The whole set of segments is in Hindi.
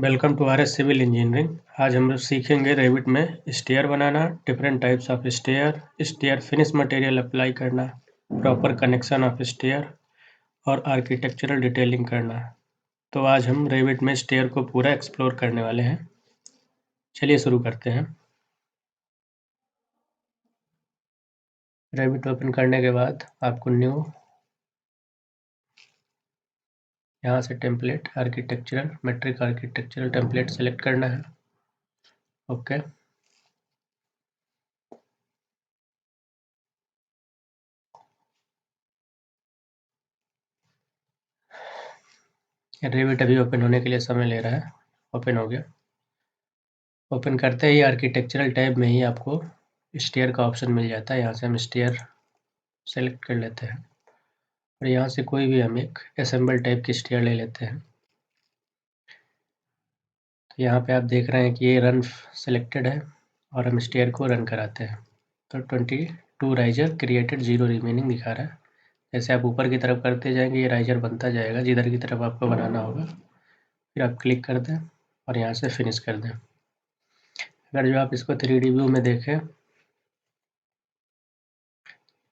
Welcome to RS civil engineering. आज हम लोग सीखेंगे रेविट में स्टेयर बनाना, different types of stair, stair finish material apply करना, प्रॉपर कनेक्शन ऑफ स्टेयर और आर्किटेक्चरल डिटेलिंग करना। तो आज हम रेविट में स्टेयर को पूरा एक्सप्लोर करने वाले हैं। चलिए शुरू करते हैं। रेविट ओपन करने के बाद आपको न्यू, यहाँ से template architectural metric architectural template select करना है। ओके, रेविट अभी ओपन होने के लिए समय ले रहा है। ओपन हो गया। ओपन करते ही आर्किटेक्चरल टैब में ही आपको स्टेयर का ऑप्शन मिल जाता है। यहाँ से हम स्टेयर सेलेक्ट कर लेते हैं और यहाँ से कोई भी हम एक असेंबल टाइप की स्टेयर ले लेते हैं। तो यहाँ पे आप देख रहे हैं कि ये रन सेलेक्टेड है और हम स्टेयर को रन कराते हैं। तो 22 राइजर क्रिएटेड 0 रिमेनिंग दिखा रहा है। जैसे आप ऊपर की तरफ करते जाएंगे ये राइजर बनता जाएगा जिधर की तरफ आपको बनाना होगा। फिर आप क्लिक कर दें और यहाँ से फिनिश कर दें। अगर जो आप इसको 3D व्यू में देखें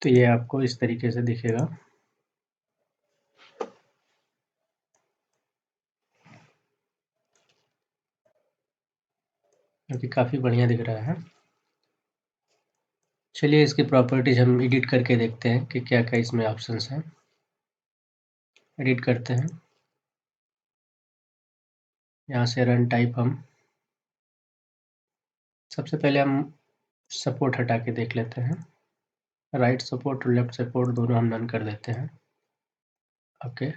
तो ये आपको इस तरीके से दिखेगा। जो कि काफ़ी बढ़िया दिख रहा है। चलिए इसकी प्रॉपर्टीज हम एडिट करके देखते हैं कि क्या क्या इसमें ऑप्शंस हैं। एडिट करते हैं, यहाँ से रन टाइप हम सबसे पहले हम सपोर्ट हटा के देख लेते हैं। राइट सपोर्ट और लेफ्ट सपोर्ट दोनों हम नन कर देते हैं। ओके,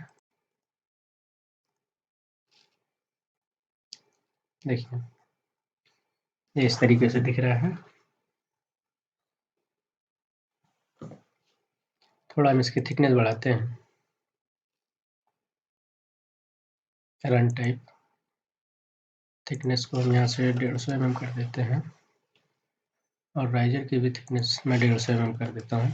देखिए ये इस तरीके से दिख रहा है। थोड़ा हम इसकी थिकनेस बढ़ाते हैं। रन टाइप थिकनेस को हम यहाँ से 150 mm कर देते हैं और राइजर की भी थिकनेस मैं 150 mm कर देता हूँ।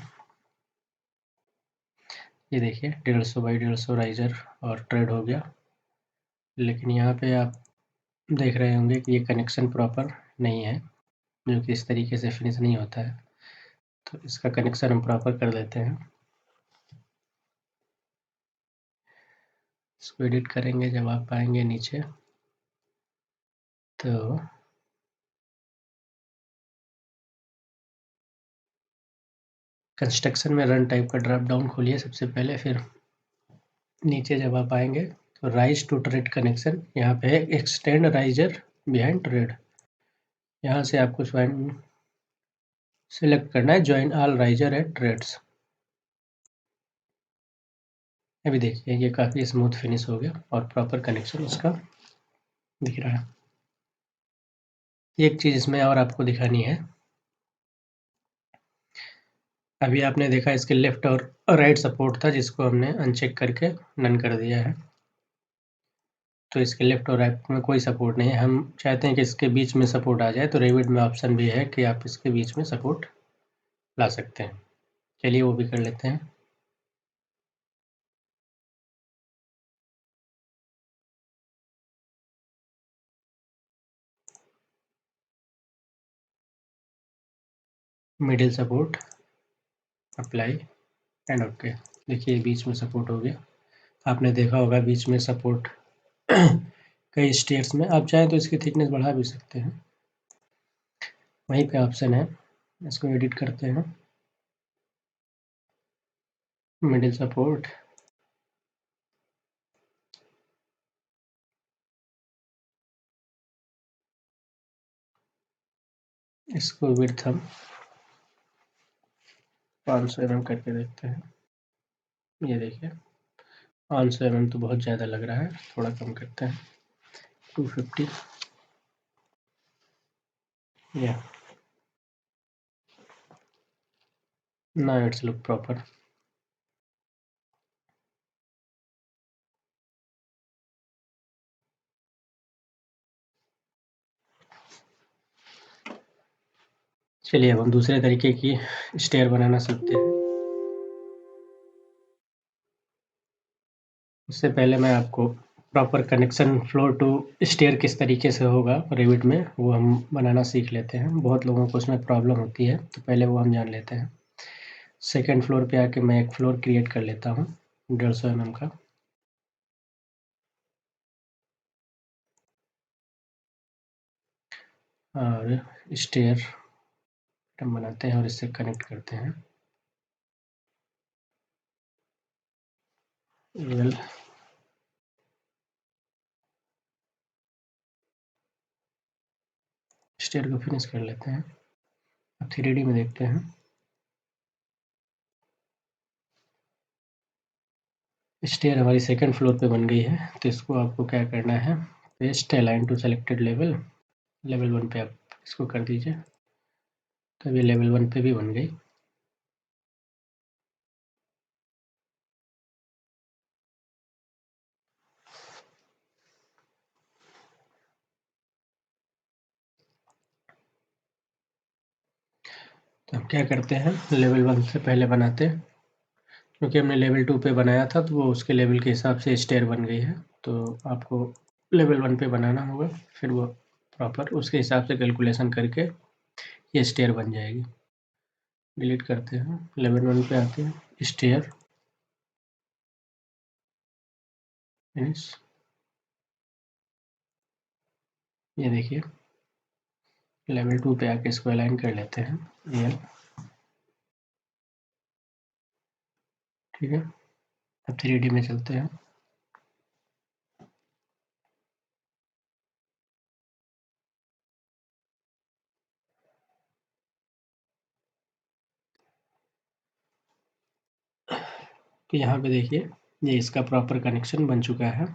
ये देखिए 150 बाई 150 राइजर और ट्रेड हो गया। लेकिन यहाँ पे आप देख रहे होंगे कि ये कनेक्शन प्रॉपर नहीं है, जो कि इस तरीके से फिनिश नहीं होता है। तो इसका कनेक्शन हम प्रॉपर कर देते हैं। इसको एडिट करेंगे जब आप आएंगे नीचे तो कंस्ट्रक्शन में रन टाइप का ड्रॉप डाउन खोलिए सबसे पहले। फिर नीचे जब आप आएंगे तो राइज टू ट्रेड कनेक्शन यहाँ पे है, एक्सटेंड राइजर बिहाइंड ट्रेड। यहाँ से आपको सिलेक्ट करना है join all riser and treads. अभी देखिए ये काफ़ी स्मूथ फिनिश हो गया और प्रॉपर कनेक्शन उसका दिख रहा है। एक चीज़ इसमें और आपको दिखानी है। अभी आपने देखा इसके लेफ्ट और राइट सपोर्ट था जिसको हमने अनचेक करके नन कर दिया है। तो इसके लेफ्ट और राइट में कोई सपोर्ट नहीं है। हम चाहते हैं कि इसके बीच में सपोर्ट आ जाए, तो रेविट में ऑप्शन भी है कि आप इसके बीच में सपोर्ट ला सकते हैं। चलिए वो भी कर लेते हैं। Middle support apply and okay. देखिए बीच में सपोर्ट हो गया। आपने देखा होगा बीच में सपोर्ट कई स्टेयर्स में। आप चाहें तो इसकी थिकनेस बढ़ा भी सकते हैं, वहीं पे ऑप्शन है। इसको एडिट करते हैं। मिडिल सपोर्ट, इसको विड्थ हम 500 mm करके देखते हैं। ये देखिए 500 mm तो बहुत ज़्यादा लग रहा है, थोड़ा कम करते हैं 250 या नाउ इट्स लुक प्रॉपर। चलिए अब हम दूसरे तरीके की स्टेयर बनाना सीखते हैं। उससे पहले मैं आपको proper connection floor to stair किस तरीके से होगा रेविट में, वो हम बनाना सीख लेते हैं। बहुत लोगों को उसमें प्रॉब्लम होती है, तो पहले वो हम जान लेते हैं। सेकंड फ्लोर पे आके मैं एक फ्लोर क्रिएट कर लेता हूँ 150 mm का, और स्टेयर हम बनाते हैं और इससे कनेक्ट करते हैं। वेल स्टेयर को फिनिश कर लेते हैं। अब 3D में देखते हैं। स्टेयर हमारी सेकंड फ्लोर पे बन गई है, तो इसको आपको क्या करना है, paste align to selected level, level 1 पे आप इसको कर दीजिए, तो अभी लेवल 1 पे भी बन गई। तो हम क्या करते हैं, लेवल 1 से पहले बनाते हैं, क्योंकि हमने लेवल 2 पे बनाया था तो वो उसके लेवल के हिसाब से स्टेयर बन गई है। तो आपको लेवल 1 पे बनाना होगा, फिर वो प्रॉपर उसके हिसाब से कैलकुलेशन करके ये स्टेयर बन जाएगी। डिलीट करते हैं, लेवल 1 पे आते हैं, स्टेयर फिनिश। ये देखिए लेवल 2 पे आके इसको अलाइन कर लेते हैं, ये ठीक है। अब 3D में चलते हैं। तो यहाँ पे देखिए ये इसका प्रॉपर कनेक्शन बन चुका है।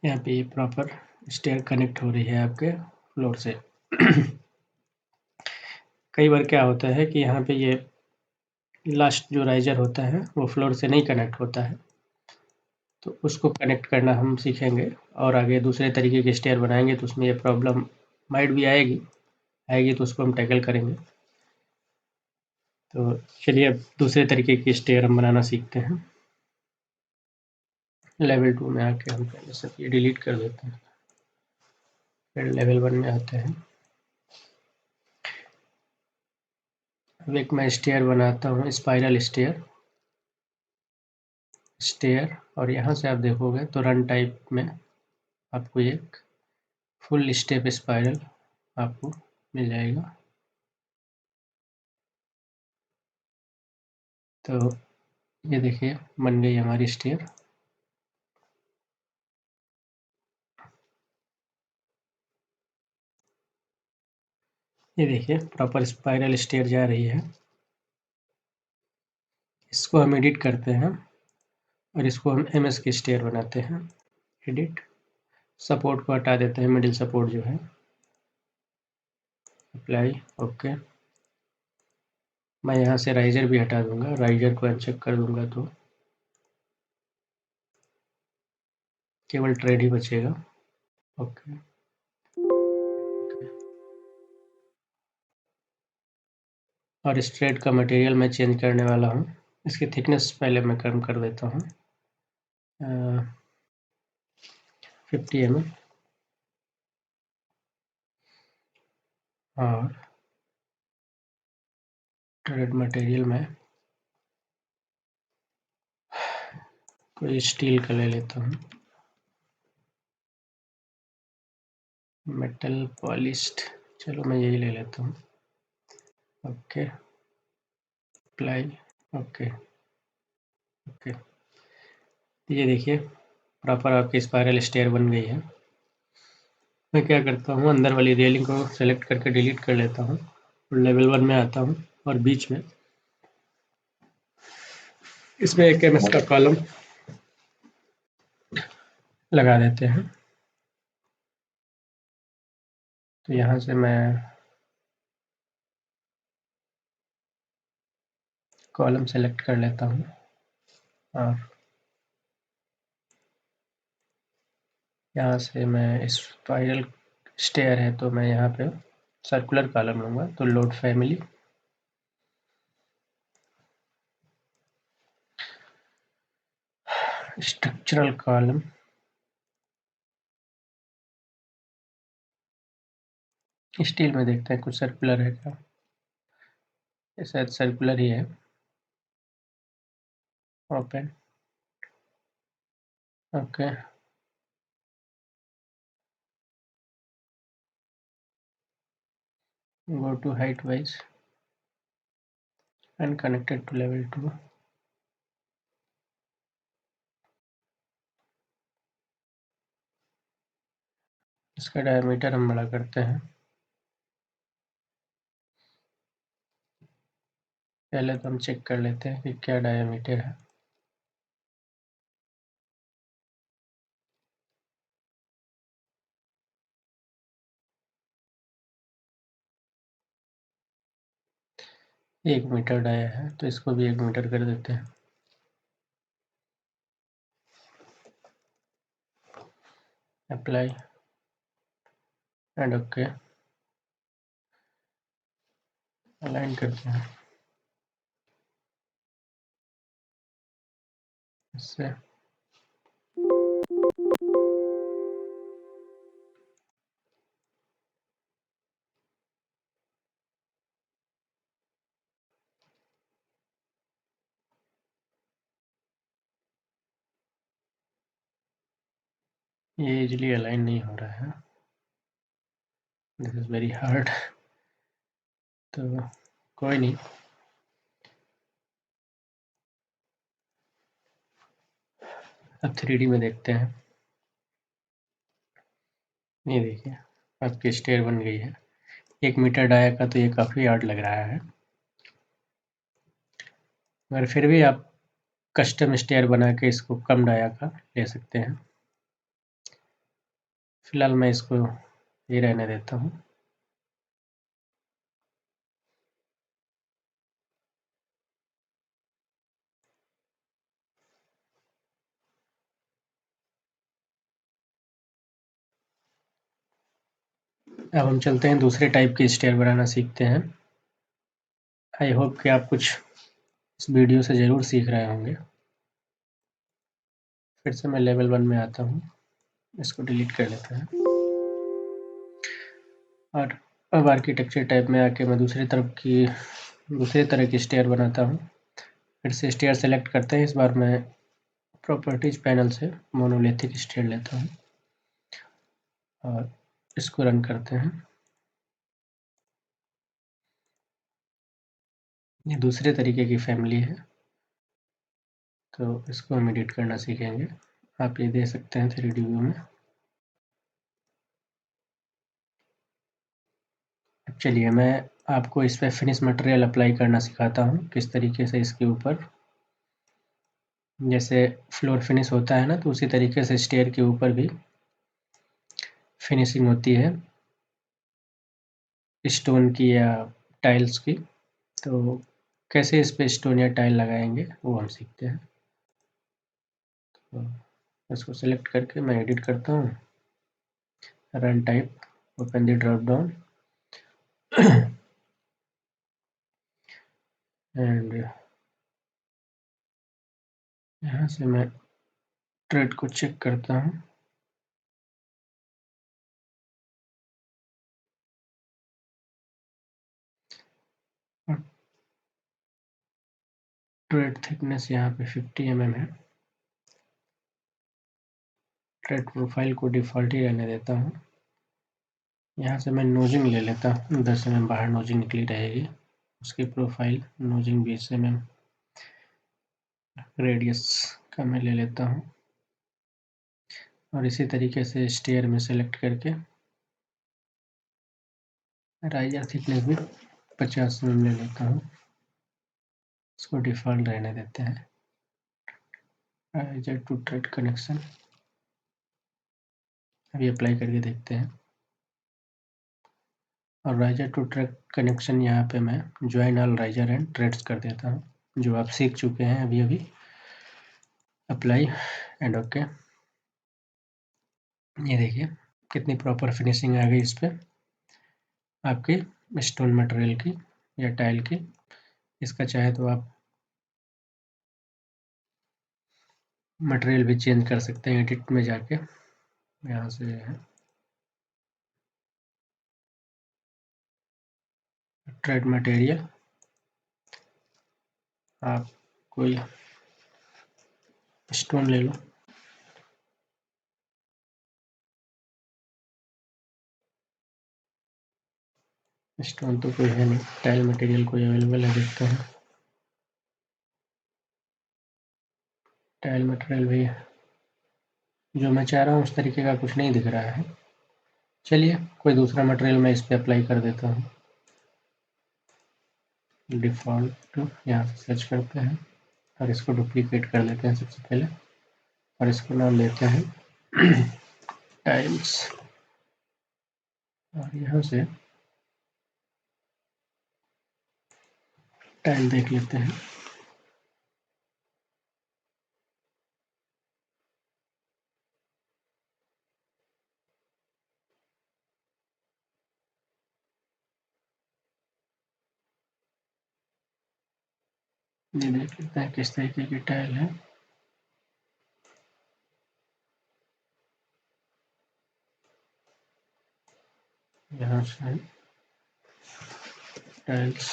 यहाँ पे ये प्रॉपर स्टेयर कनेक्ट हो रही है आपके फ्लोर से। कई बार क्या होता है कि यहाँ पे ये लास्ट जो राइजर होता है वो फ्लोर से नहीं कनेक्ट होता है, तो उसको कनेक्ट करना हम सीखेंगे, और आगे दूसरे तरीके के स्टेयर बनाएंगे तो उसमें ये प्रॉब्लम माइट भी आएगी तो उसको हम टैकल करेंगे। तो चलिए अब दूसरे तरीके की स्टेयर हम बनाना सीखते हैं। लेवल 2 में आके हम पहले सब ये डिलीट कर देते हैं, फिर लेवल 1 में आते हैं। अब एक मैं स्टेयर बनाता हूँ, स्पाइरल स्टेयर, और यहाँ से आप देखोगे तो रन टाइप में आपको एक फुल स्टेप स्पाइरल आपको मिल जाएगा। तो ये देखिए बन गई हमारी स्टेयर। ये देखिए प्रॉपर स्पाइरल स्टेयर जा रही है। इसको हम एडिट करते हैं और इसको हम एमएस की स्टेयर बनाते हैं। एडिट, सपोर्ट को हटा देते हैं, मिडिल सपोर्ट जो है, अप्लाई, ओके। मैं यहाँ से राइजर भी हटा दूंगा, राइजर को अनचेक कर दूंगा तो केवल ट्रेड ही बचेगा, ओके। और इस ट्रेड का मटेरियल मैं चेंज करने वाला हूँ। इसकी थिकनेस पहले मैं कम कर देता हूँ, 50 mm, और ट्रेड मटेरियल में कोई स्टील का ले लेता हूँ, मेटल पॉलिश्ड, चलो मैं यही ले लेता हूँ, ओके, अप्लाई, ओके ओके। ये देखिए प्रॉपर आपकी स्पाइरल स्टेयर बन गई है। मैं क्या करता हूँ, अंदर वाली रेलिंग को सेलेक्ट करके डिलीट कर लेता हूँ, लेवल 1 में आता हूँ और बीच में इसमें एक एमएस का कॉलम लगा देते हैं। तो यहाँ से मैं कॉलम सेलेक्ट कर लेता हूँ और यहाँ से मैं स्पाइरल स्टेयर है तो मैं यहाँ पे सर्कुलर कॉलम लूँगा, तो load family, structural column, steel में देखते हैं कुछ सर्कुलर है क्या, ये शायद सर्कुलर ही है। Open, okay, go to height wise and connected to level 2. इसका डायमीटर हम बड़ा करते हैं, पहले तो हम चेक कर लेते हैं कि क्या डायमीटर है। एक मीटर डाया है तो इसको भी 1 मीटर कर देते हैं। अप्लाई एंड ओके, अलाइन करते हैं इससे। ये इजीली अलाइन नहीं हो रहा है, दिस इज वेरी हार्ड। तो कोई नहीं, अब 3D में देखते हैं। ये देखिए आपकी स्टेयर बन गई है। 1 मीटर डाया का तो ये काफ़ी हार्ड लग रहा है, मगर फिर भी आप कस्टम स्टेयर बना के इसको कम डाया का ले सकते हैं। फिलहाल मैं इसको ये रहने देता हूँ। अब हम चलते हैं दूसरे टाइप के स्टेयर बनाना सीखते हैं। आई होप कि आप कुछ इस वीडियो से ज़रूर सीख रहे होंगे। फिर से मैं लेवल 1 में आता हूँ, इसको डिलीट कर लेते हैं और अब आर्किटेक्चर टाइप में आके मैं दूसरे तरह की स्टेयर बनाता हूँ। फिर से स्टेयर सेलेक्ट करते हैं, इस बार मैं प्रॉपर्टीज पैनल से मोनोलिथिक स्टेयर लेता हूँ और इसको रन करते हैं। ये दूसरे तरीके की फैमिली है तो इसको हम एडिट करना सीखेंगे। आप ये दे सकते हैं 3D व्यू में। अब चलिए मैं आपको इस पे फिनिश मटेरियल अप्लाई करना सिखाता हूँ, किस तरीके से इसके ऊपर, जैसे फ्लोर फिनिश होता है ना, तो उसी तरीके से स्टेयर के ऊपर भी फिनिशिंग होती है स्टोन की या टाइल्स की। तो कैसे इस पे स्टोन या टाइल लगाएंगे वो हम सीखते हैं। तो इसको सेलेक्ट करके मैं एडिट करता हूँ, run type, open the drop down and यहाँ से मैं ट्रेड को चेक करता हूँ। ट्रेड थिकनेस यहाँ पे 50 mm है। ट्रेड प्रोफाइल को डिफ़ॉल्ट ही रहने देता हूँ। यहाँ से मैं नोजिंग ले लेता हूँ, 10 mm बाहर नोजिंग निकली रहेगी। उसकी प्रोफाइल नोजिंग 20 mm, रेडियस का मैं ले लेता हूँ और इसी तरीके से स्टेयर में सेलेक्ट करके राइजर थिकनेस भी 50 mm ले लेता हूँ। इसको डिफ़ॉल्ट रहने देते हैं। राइजर टू ट्रेड कनेक्शन अभी अप्लाई करके देखते हैं। और राइजर टू ट्रेड कनेक्शन यहाँ पे मैं join all riser and treads कर देता हूँ, जो आप सीख चुके हैं अभी। Apply and okay. ये देखिए कितनी प्रॉपर फिनिशिंग आ गई इस पे आपके स्टोन मटेरियल की या टाइल की। इसका चाहे तो आप मटेरियल भी चेंज कर सकते हैं एडिट में जाके। यहाँ से है ट्रेड मटेरियल, आप कोई स्टोन ले लो। स्टोन तो कोई है नहीं, टाइल मटेरियल कोई अवेलेबल है देखते हैं। टाइल मटेरियल भी जो मैं चाह रहा हूँ उस तरीके का कुछ नहीं दिख रहा है। चलिए कोई दूसरा मटेरियल मैं इस पर अप्लाई कर देता हूँ। डिफ़ॉल्ट यहाँ से सर्च करते हैं और इसको डुप्लीकेट कर लेते हैं सबसे पहले, और इसको नाम लेते हैं टाइल्स, और यहाँ से टाइल देख लेते हैं। ये देख लेते हैं किस तरीके की टाइल है। यहाँ से टाइल्स,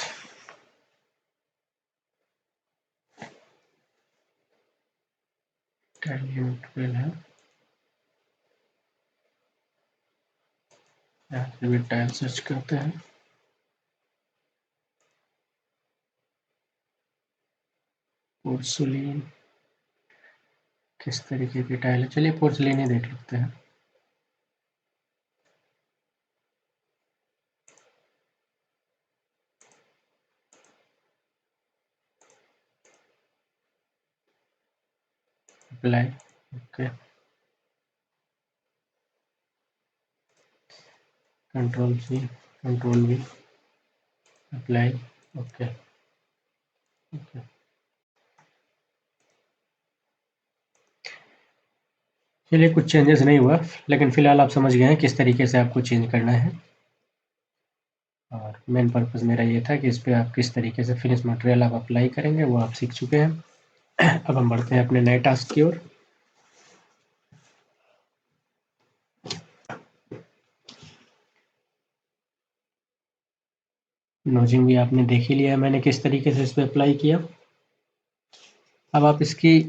टाइल की मटेरियल है, यहाँ से भी टाइल सर्च करते हैं। पोर्सलिन किस तरीके की टाइल है, चलिए पोर्सलिन ही देख लेते हैं। Apply, okay, control C, control V, apply, okay okay. चलिए कुछ चेंजेस नहीं हुआ, लेकिन फ़िलहाल आप समझ गए हैं किस तरीके से आपको चेंज करना है। और मेन पर्पस मेरा ये था कि इस पे आप किस तरीके से फिनिश मटेरियल आप अप्लाई करेंगे वो आप सीख चुके हैं। अब हम बढ़ते हैं अपने नए टास्क की ओर। नोजिंग भी आपने देख ही लिया है मैंने किस तरीके से इस पे अप्लाई किया। अब आप इसकी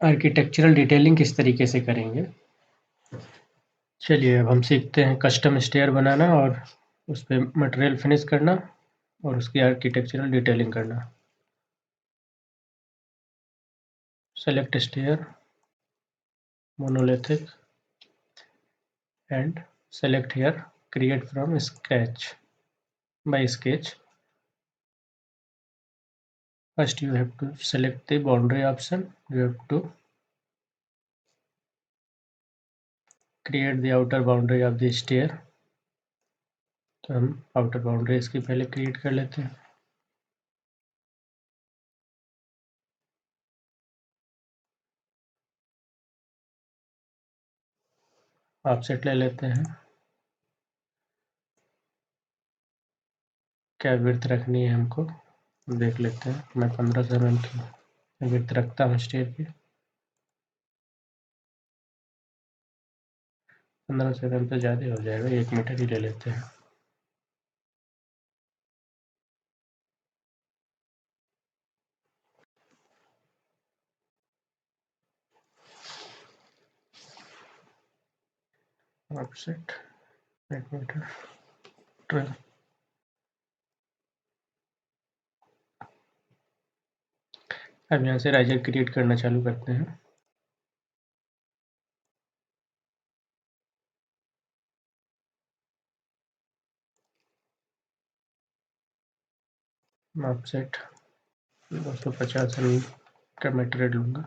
आर्किटेक्चरल डिटेलिंग किस तरीके से करेंगे। चलिए अब हम सीखते हैं कस्टम स्टेयर बनाना और उस पे मटेरियल फिनिश करना और उसकी आर्किटेक्चरल डिटेलिंग करना। Select stair, monolithic, and select here create from sketch by sketch. First you have to select the boundary option, you have to create the outer boundary of the stair। तो हम आउटर बाउंड्री इसकी पहले क्रिएट कर लेते हैं। ऑफसेट ले लेते हैं, क्या विड्थ रखनी है हमको देख लेते हैं। मैं 15 mm की विड्थ रखता हूँ स्टेयर की। 15 mm तो ज़्यादा हो जाएगा, 1 मीटर ही ले लेते हैं। Offset 1 meter 12। अब यहाँ से राइजर क्रिएट करना चालू करते हैं। ऑफसेट 250 mm का मटेरियल लूँगा।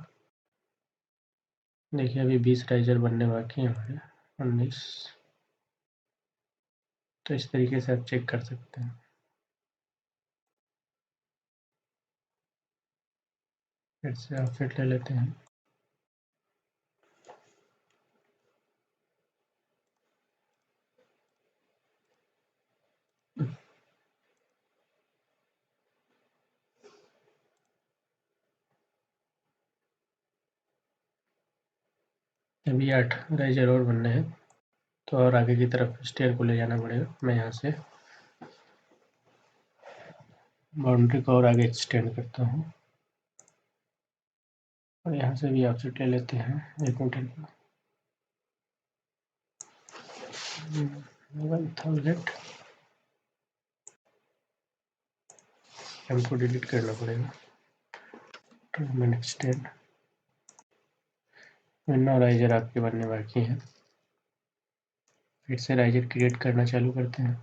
देखिए अभी 20 राइजर बनने बाकी हैं हमारे, 19। तो इस तरीके से आप चेक कर सकते हैं। फिर से ऑफसेट ले लेते हैं। अभी 8 राइजर और बनने हैं, तो और आगे की तरफ स्टेयर को ले जाना पड़ेगा। मैं यहाँ से बाउंड्री को और आगे एक्सटेंड करता हूँ और यहाँ से भी ऑफसेट ले लेते हैं 1 मीटर का 1000। हमको डिलीट करना पड़ेगा। ट्रिम एक्सटेंड 9 राइजर आपके बनने बाकी हैं। फिर से राइजर क्रिएट करना चालू करते हैं।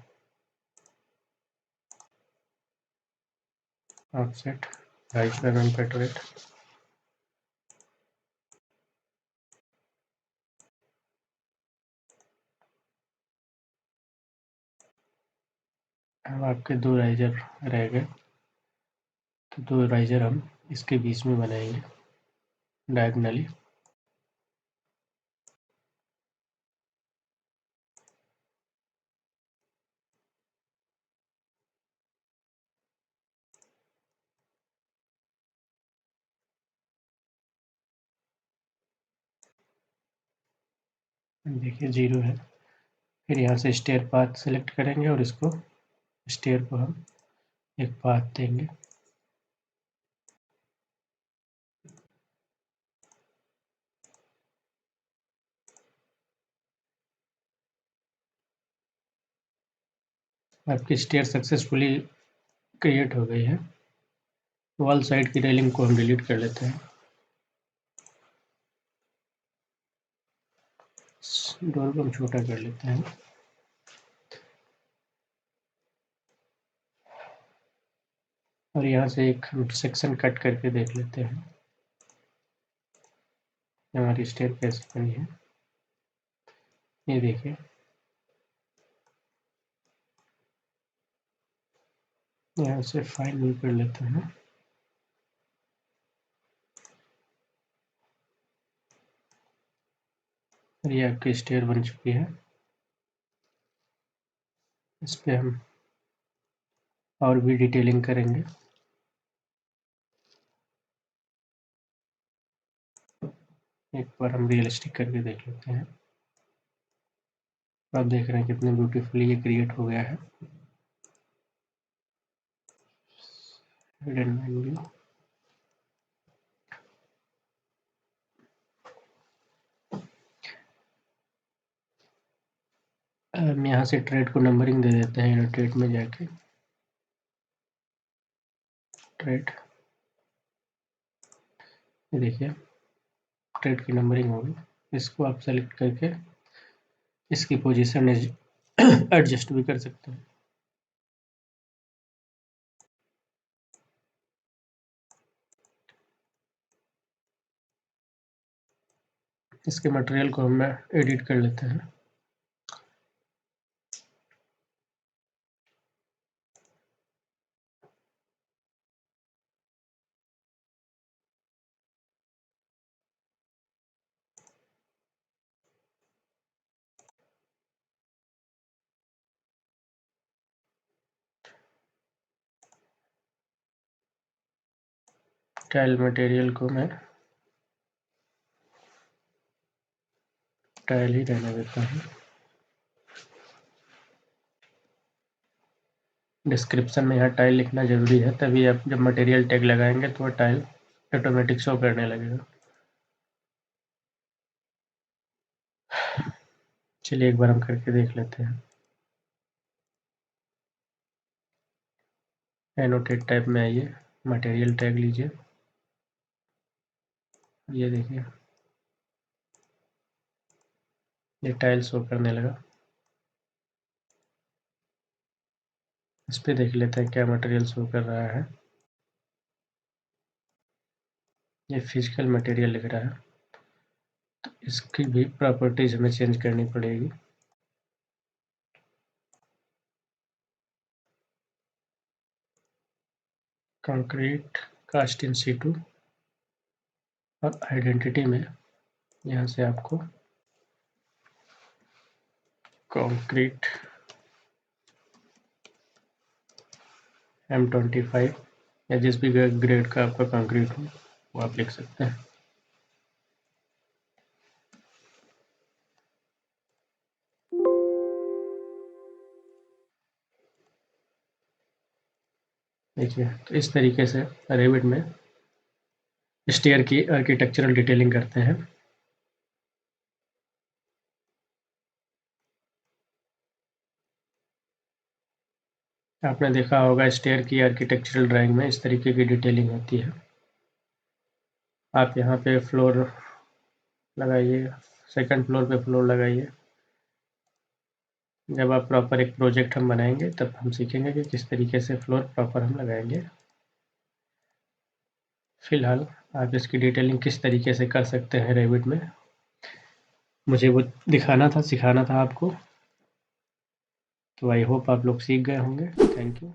ऑफसेट राइजर रन पेटरेट अब आपके 2 राइजर रह गए, तो 2 राइजर हम इसके बीच में बनाएंगे डायगोनली। देखिए 0 है। फिर यहाँ से स्टेयर पाथ सेलेक्ट करेंगे और इसको स्टेयर को हम एक पाथ देंगे। आपकी स्टेयर सक्सेसफुली क्रिएट हो गई है। वॉल साइड की रेलिंग को हम डिलीट कर लेते हैं। डोर को हम छोटा कर लेते हैं। और यहाँ से एक हम सेक्शन कट करके देख लेते हैं हमारी स्टेयर कैसे बनी है। ये देखिए, यहाँ से फाइनल कर लेते हैं। और ये आपकी स्टेयर बन चुकी है। इस पे हम और भी डिटेलिंग करेंगे। एक बार हम रियलिस्टिक करके देख लेते हैं। आप देख रहे हैं कितने ब्यूटीफुली ये क्रिएट हो गया है। हिडन व्यू हम यहाँ से ट्रेड को नंबरिंग दे देते हैं। ट्रेड में जाके ट्रेड, ये देखिए ट्रेड की नंबरिंग होगी। इसको आप सेलेक्ट करके इसकी पोजीशन एडजस्ट भी कर सकते हैं। इसके मटेरियल को हम एडिट कर लेते हैं। टाइल मटेरियल को मैं टाइल ही रहने देता हूँ। डिस्क्रिप्शन में यहाँ टाइल लिखना ज़रूरी है, तभी आप जब मटेरियल टैग लगाएंगे तो वो टाइल ऑटोमेटिक शो करने लगेगा। चलिए एक बार हम करके देख लेते हैं। एनोटेट टाइप में आइए, मटेरियल टैग लीजिए। ये देखिए ये टाइल शो करने लगा। इस पे देख लेते हैं क्या मटेरियल शो कर रहा है। ये फिजिकल मटेरियल लिख रहा है, तो इसकी भी प्रॉपर्टीज हमें चेंज करनी पड़ेगी। कंक्रीट कास्ट इन सीटू और आइडेंटिटी में यहाँ से आपको कंक्रीट M25 या जिस भी ग्रेड का आपका कंक्रीट हो वो आप लिख सकते हैं। देखिए, तो इस तरीके से रेविट में स्टेयर की आर्किटेक्चरल डिटेलिंग करते हैं। आपने देखा होगा स्टेयर की आर्किटेक्चरल ड्राइंग में इस तरीके की डिटेलिंग होती है। आप यहाँ पे फ्लोर लगाइए, सेकंड फ्लोर पे फ्लोर लगाइए। जब आप प्रॉपर एक प्रोजेक्ट हम बनाएंगे तब हम सीखेंगे कि किस तरीके से फ्लोर प्रॉपर हम लगाएंगे। फिलहाल आप इसकी डिटेलिंग किस तरीके से कर सकते हैं रेविट में, मुझे वो दिखाना था, सिखाना था आपको। तो आई होप आप लोग सीख गए होंगे। Thank you.